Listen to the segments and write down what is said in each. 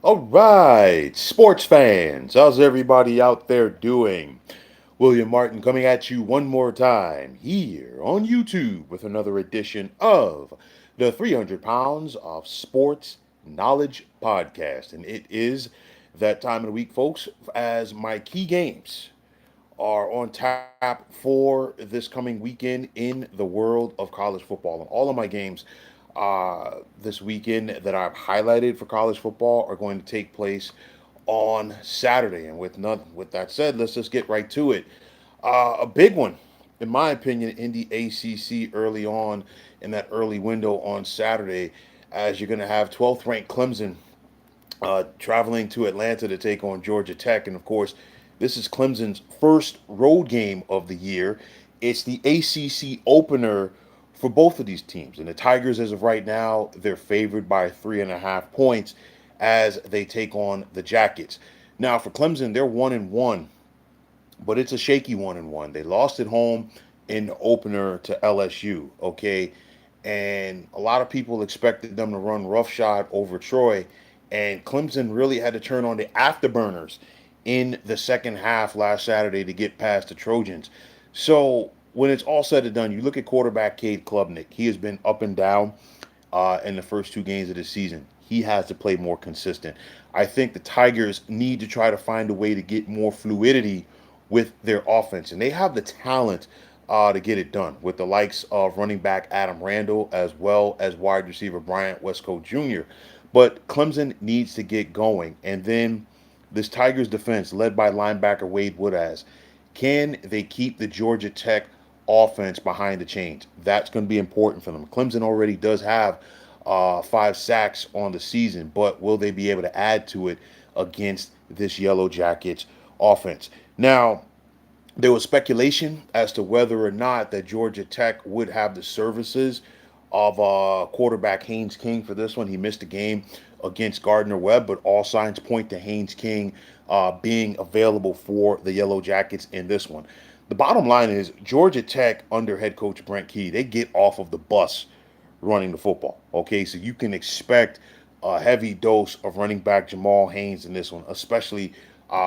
All right, sports fans, how's everybody out there doing? William Martin coming at you one more time here on YouTube with another edition of the 300 Pounds of Sports Knowledge Podcast. And it is that time of the week, folks, as my key games are on tap for this coming weekend in the world of college football. And all of my games this weekend that I've highlighted for college football are going to take place on Saturday. And with that said, let's just get right to it. A big one, in my opinion, in the ACC early on in that early window on Saturday, as you're going to have 12th ranked Clemson traveling to Atlanta to take on Georgia Tech. And of course, this is Clemson's first road game of the year. It's the ACC opener for both of these teams. And the Tigers, as of right now, they're favored by 3.5 points as they take on the Jackets. Now, for Clemson, they're 1-1, but it's a shaky 1-1. They lost at home in the opener to LSU, okay? And a lot of people expected them to run roughshod over Troy, and Clemson really had to turn on the afterburners in the second half last Saturday to get past the Trojans. So when it's all said and done, you look at quarterback Cade Klubnik. He has been up and down in the first two games of the season. He has to play more consistent. I think the Tigers need to try to find a way to get more fluidity with their offense, and they have the talent to get it done with the likes of running back Adam Randall as well as wide receiver Bryant Westcott Jr. But Clemson needs to get going, and then this Tigers defense, led by linebacker Wade Woodaz, can they keep the Georgia Tech offense behind the chains? That's going to be important for them. Clemson already does have 5 sacks on the season, but will they be able to add to it against this Yellow Jackets offense? Now, there was speculation as to whether or not that Georgia Tech would have the services of quarterback Haynes King for this one. He missed a game against Gardner Webb, but all signs point to Haynes King being available for the Yellow Jackets in this one. The bottom line is Georgia Tech under head coach Brent Key, they get off of the bus running the football. Okay, so you can expect a heavy dose of running back Jamal Haynes in this one, especially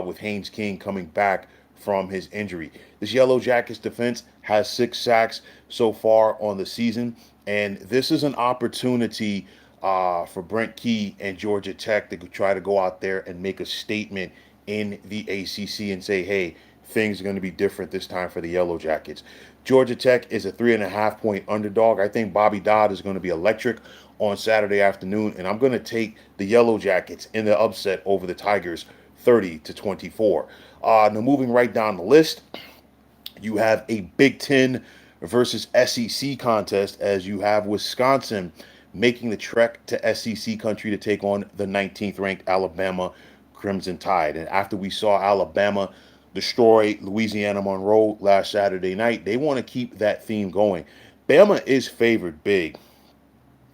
with Haynes King coming back from his injury. This Yellow Jackets defense has 6 sacks so far on the season, and this is an opportunity for Brent Key and Georgia Tech to try to go out there and make a statement in the ACC and say, hey, things are going to be different this time for the Yellow Jackets. Georgia Tech is a 3.5 point underdog. I think Bobby Dodd is going to be electric on Saturday afternoon, and I'm going to take the Yellow Jackets in the upset over the Tigers 30-24. Now moving right down the list, you have a Big Ten versus SEC contest as you have Wisconsin making the trek to SEC country to take on the 19th ranked Alabama Crimson Tide. And after we saw Alabama destroy Louisiana Monroe last Saturday night, they want to keep that theme going. Bama is favored big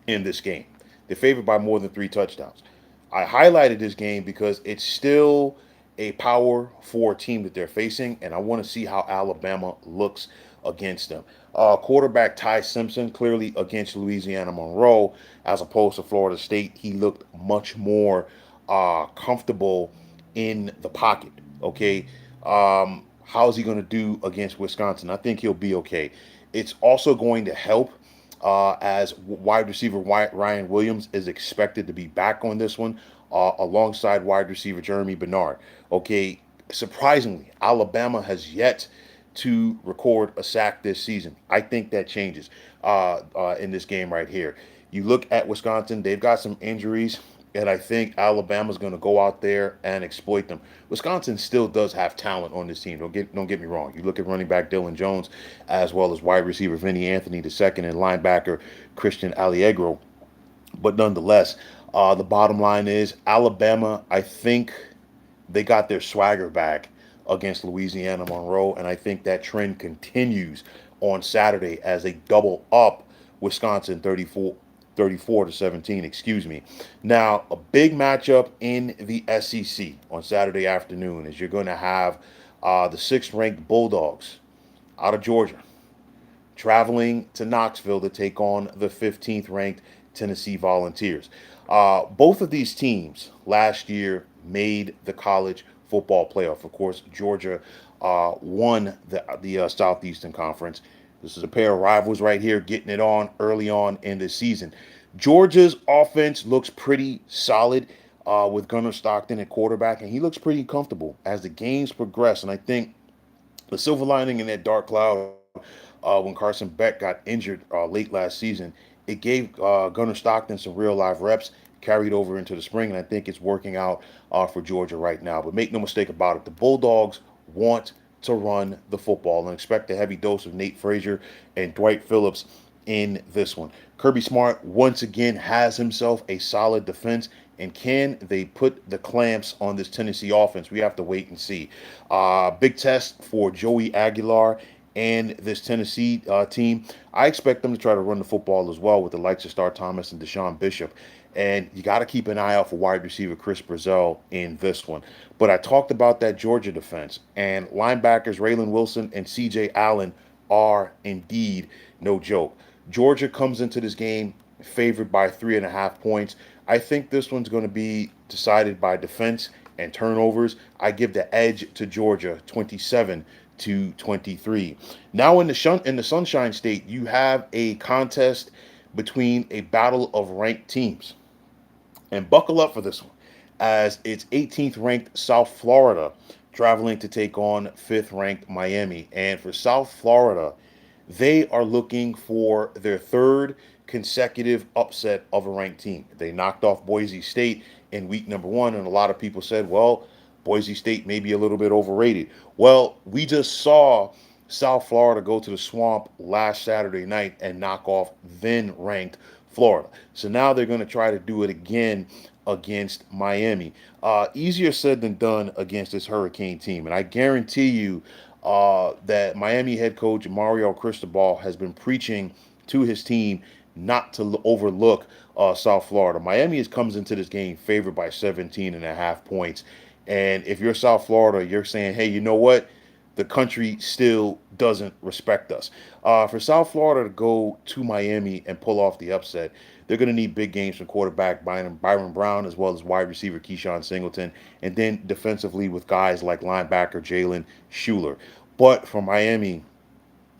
in this game. They're favored by more than 3 touchdowns. I highlighted this game because it's still a power four team that they're facing, and I want to see how Alabama looks against them. Quarterback Ty Simpson, clearly against Louisiana Monroe, as opposed to Florida State, he looked much more comfortable in the pocket. Okay, how's he going to do against Wisconsin? I think he'll be okay. It's also going to help as wide receiver Ryan Williams is expected to be back on this one alongside wide receiver Jeremy Bernard. Okay, surprisingly, Alabama has yet to record a sack this season. I think that changes in this game right here. You look at Wisconsin, they've got some injuries, and I think Alabama's going to go out there and exploit them. Wisconsin still does have talent on this team. Don't get me wrong. You look at running back Dylan Jones, as well as wide receiver Vinny Anthony the second, and linebacker Christian Alliegro. But nonetheless, the bottom line is Alabama, I think they got their swagger back against Louisiana Monroe, and I think that trend continues on Saturday as they double up Wisconsin 34-17, excuse me. Now, a big matchup in the SEC on Saturday afternoon is you're going to have the 6th-ranked Bulldogs out of Georgia traveling to Knoxville to take on the 15th-ranked Tennessee Volunteers. Both of these teams last year made the college football playoff. Of course, Georgia won the Southeastern Conference. This is a pair of rivals right here, getting it on early on in the season. Georgia's offense looks pretty solid with Gunnar Stockton at quarterback, and he looks pretty comfortable as the games progress. And I think the silver lining in that dark cloud when Carson Beck got injured late last season, it gave Gunnar Stockton some real live reps, carried over into the spring, and I think it's working out for Georgia right now. But make no mistake about it, the Bulldogs want to run the football and expect a heavy dose of Nate Frazier and Dwight Phillips in this one. Kirby Smart once again has himself a solid defense. And can they put the clamps on this Tennessee offense? We have to wait and see. Big test for Joey Aguilar and this Tennessee team. I expect them to try to run the football as well with the likes of Star Thomas and Deshaun Bishop. And you got to keep an eye out for wide receiver Chris Brazell in this one. But I talked about that Georgia defense, and linebackers Raylan Wilson and C.J. Allen are indeed no joke. Georgia comes into this game favored by 3.5 points. I think this one's going to be decided by defense and turnovers. I give the edge to Georgia 27-23. Now in the Sunshine State, you have a contest between a battle of ranked teams. And buckle up for this one, as it's 18th ranked South Florida traveling to take on 5th ranked Miami. And for South Florida, they are looking for their third consecutive upset of a ranked team. They knocked off Boise State in week number one, and a lot of people said, well, Boise State may be a little bit overrated. Well, we just saw South Florida go to the swamp last Saturday night and knock off then ranked Florida. So now they're going to try to do it again against Miami. Easier said than done against this Hurricane team. And I guarantee you that Miami head coach Mario Cristobal has been preaching to his team not to overlook South Florida. Miami comes into this game favored by 17.5 points. And if you're South Florida, you're saying, hey, you know what? The country still doesn't respect us. For South Florida to go to Miami and pull off the upset, they're going to need big games from quarterback Byron Brown as well as wide receiver Keyshawn Singleton, and then defensively with guys like linebacker Jalen Schuler. But for Miami,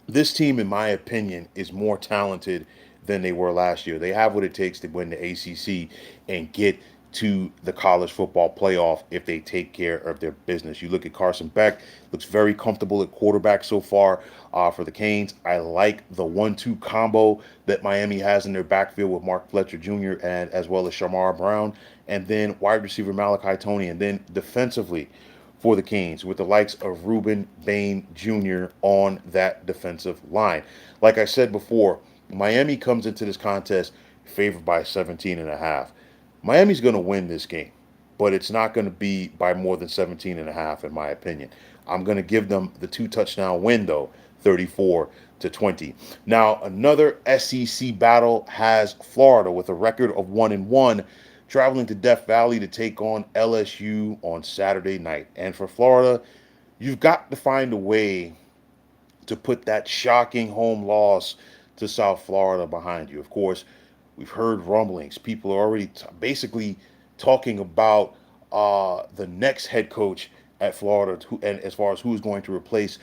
this team, in my opinion, is more talented than they were last year. They have what it takes to win the ACC and get to the college football playoff if they take care of their business. You look at Carson Beck, looks very comfortable at quarterback so far for the Canes. I like the 1-2 combo that Miami has in their backfield with Mark Fletcher Jr. and as well as Shamar Brown, and then wide receiver Malachi Tony, and then defensively for the Canes with the likes of Reuben Bain Jr. on that defensive line. Like I said before, Miami comes into this contest favored by 17.5. Miami's going to win this game, but it's not going to be by more than 17.5 in my opinion. I'm going to give them the 2 touchdown win though, 34-20. Now, another SEC battle has Florida with a record of 1-1 traveling to Death Valley to take on LSU on Saturday night. And for Florida, you've got to find a way to put that shocking home loss to South Florida behind you. Of course, we've heard rumblings. People are already basically talking about the next head coach at Florida, and as far as who's going to replace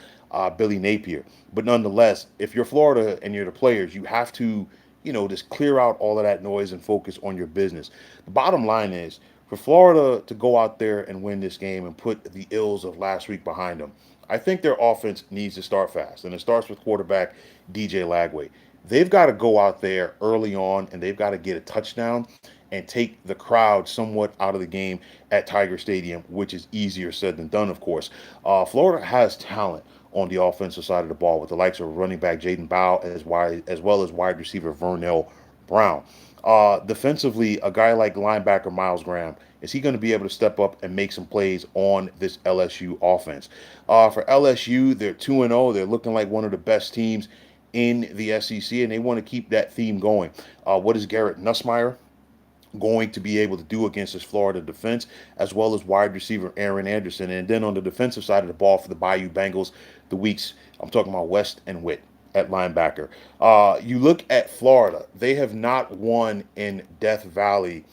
Billy Napier. But nonetheless, if you're Florida and you're the players, you have to, just clear out all of that noise and focus on your business. The bottom line is, for Florida to go out there and win this game and put the ills of last week behind them, I think their offense needs to start fast. And it starts with quarterback DJ Lagway. They've got to go out there early on and they've got to get a touchdown and take the crowd somewhat out of the game at Tiger Stadium, which is easier said than done, of course. Florida has talent on the offensive side of the ball with the likes of running back Jaden Bow as well as wide receiver Vernell Brown. Defensively, a guy like linebacker Miles Graham, is he going to be able to step up and make some plays on this LSU offense? For LSU, they're 2-0. They're looking like one of the best teams in the SEC, and they want to keep that theme going. What is Garrett Nussmeier going to be able to do against this Florida defense, as well as wide receiver Aaron Anderson? And then on the defensive side of the ball for the Bayou Bengals, I'm talking about West and Witt at linebacker. You look at Florida, they have not won in Death Valley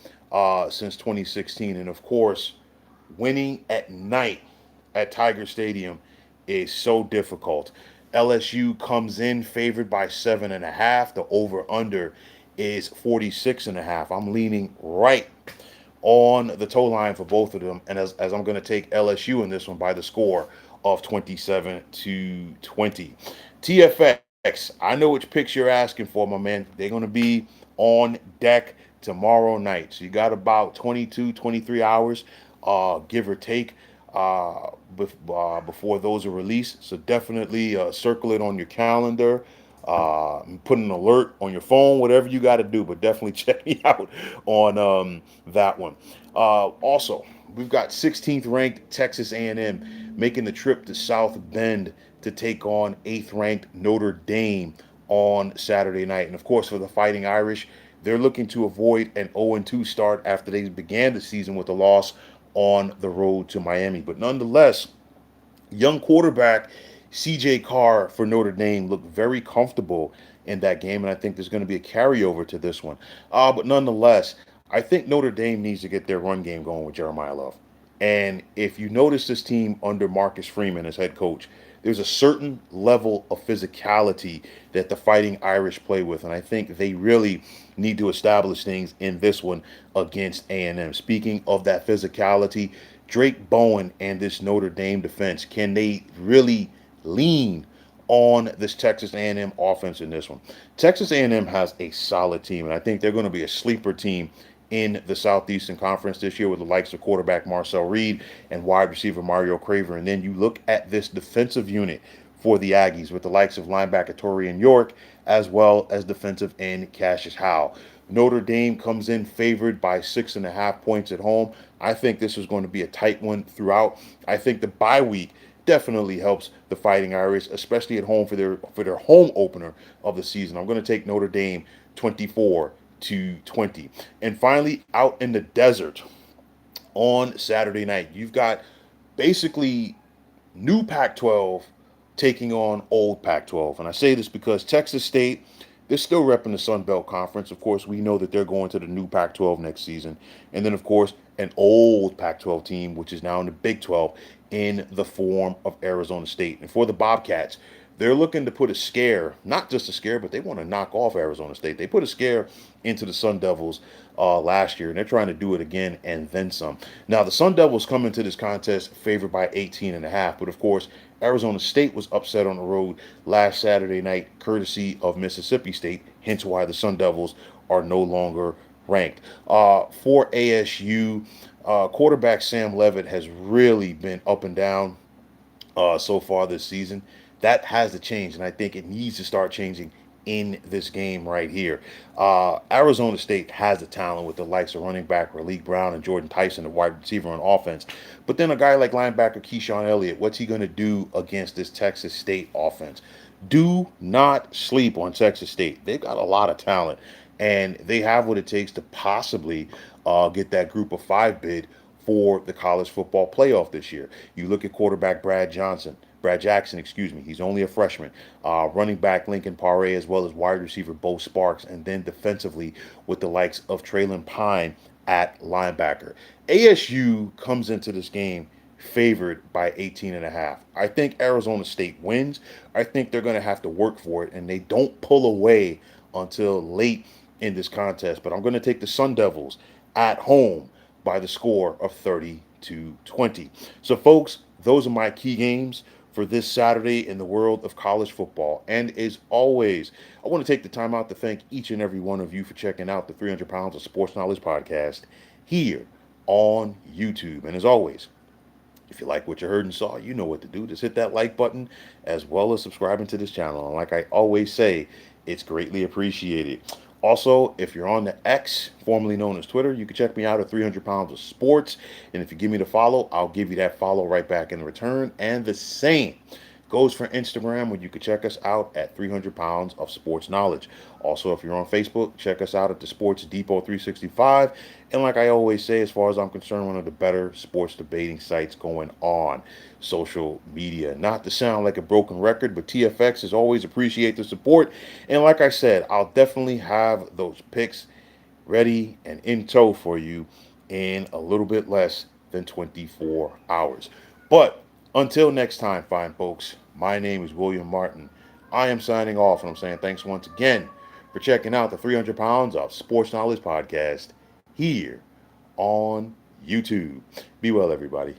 since 2016. And of course, winning at night at Tiger Stadium is so difficult. LSU comes in favored by 7.5. The over under is 46.5. I'm leaning right on the toe line for both of them, and as I'm going to take LSU in this one by the score of 27-20. TFX, I know which picks you're asking for, my man. They're going to be on deck tomorrow night. So you got about 22, 23 hours, give or take, before those are released. So definitely circle it on your calendar. Put an alert on your phone, whatever you got to do, but definitely check me out on that one. Also, we've got 16th ranked Texas A&M making the trip to South Bend to take on 8th ranked Notre Dame on Saturday night. And of course, for the Fighting Irish, they're looking to avoid an 0-2 start after they began the season with a loss on the road to Miami. But nonetheless, young quarterback CJ Carr for Notre Dame looked very comfortable in that game, and I think there's going to be a carryover to this one. But nonetheless, I think Notre Dame needs to get their run game going with Jeremiah Love. And if you notice this team under Marcus Freeman as head coach, there's a certain level of physicality that the Fighting Irish play with, and I think they really need to establish things in this one against A&M. Speaking of that physicality, Drake Bowen and this Notre Dame defense, can they really lean on this Texas A&M offense in this one? Texas A&M has a solid team, and I think they're going to be a sleeper team in the Southeastern Conference this year with the likes of quarterback Marcel Reed and wide receiver Mario Craver. And then you look at this defensive unit for the Aggies with the likes of linebacker Torian York as well as defensive end Cassius Howe. Notre Dame comes in favored by 6.5 points at home. I think this is going to be a tight one throughout. I think the bye week definitely helps the Fighting Irish, especially at home for their home opener of the season. I'm going to take Notre Dame 24-20. And finally, out in the desert on Saturday night, you've got basically new Pac-12 taking on old Pac-12. And I say this because Texas State, they're still repping the Sun Belt Conference. Of course, we know that they're going to the new Pac-12 next season. And then, of course, an old Pac-12 team, which is now in the Big 12, in the form of Arizona State. And for the Bobcats, they're looking to put a scare, not just a scare, but they want to knock off Arizona State. They put a scare into the Sun Devils last year, and they're trying to do it again and then some. Now, the Sun Devils come into this contest favored by 18.5, but of course, Arizona State was upset on the road last Saturday night, courtesy of Mississippi State, hence why the Sun Devils are no longer ranked. For ASU, quarterback Sam Levitt has really been up and down so far this season. That has to change, and I think it needs to start changing in this game right here. Arizona State has the talent with the likes of running back Raleek Brown and Jordan Tyson, the wide receiver on offense. But then a guy like linebacker Keyshawn Elliott, what's he going to do against this Texas State offense? Do not sleep on Texas State. They've got a lot of talent, and they have what it takes to possibly get that group of five bid for the college football playoff this year. You look at quarterback Brad Jackson, excuse me. He's only a freshman. Running back Lincoln Paré, as well as wide receiver Bo Sparks, and then defensively with the likes of Traylon Pine at linebacker. ASU comes into this game favored by 18.5. I think Arizona State wins. I think they're going to have to work for it, and they don't pull away until late in this contest. But I'm going to take the Sun Devils at home by the score of 30-20. So, folks, those are my key games for this Saturday in the world of college football. And as always, I want to take the time out to thank each and every one of you for checking out the 300 Pounds of Sports Knowledge podcast here on YouTube. And as always, if you like what you heard and saw, you know what to do. Just hit that like button as well as subscribing to this channel. And like I always say, it's greatly appreciated. Also, if you're on the X, formerly known as Twitter, you can check me out at 300 Pounds of Sports. And if you give me the follow, I'll give you that follow right back in return. And the same goes for Instagram, where you can check us out at 300 Pounds of Sports Knowledge. Also, if you're on Facebook, check us out at the Sports Depot 365. And like I always say, as far as I'm concerned, one of the better sports debating sites going on social media. Not to sound like a broken record, but TFX is always appreciate the support. And like I said, I'll definitely have those picks ready and in tow for you in a little bit less than 24 hours. But until next time, fine folks, my name is William Martin. I am signing off, and I'm saying thanks once again for checking out the 300 Pounds of Sports Knowledge podcast here on YouTube. Be well, everybody.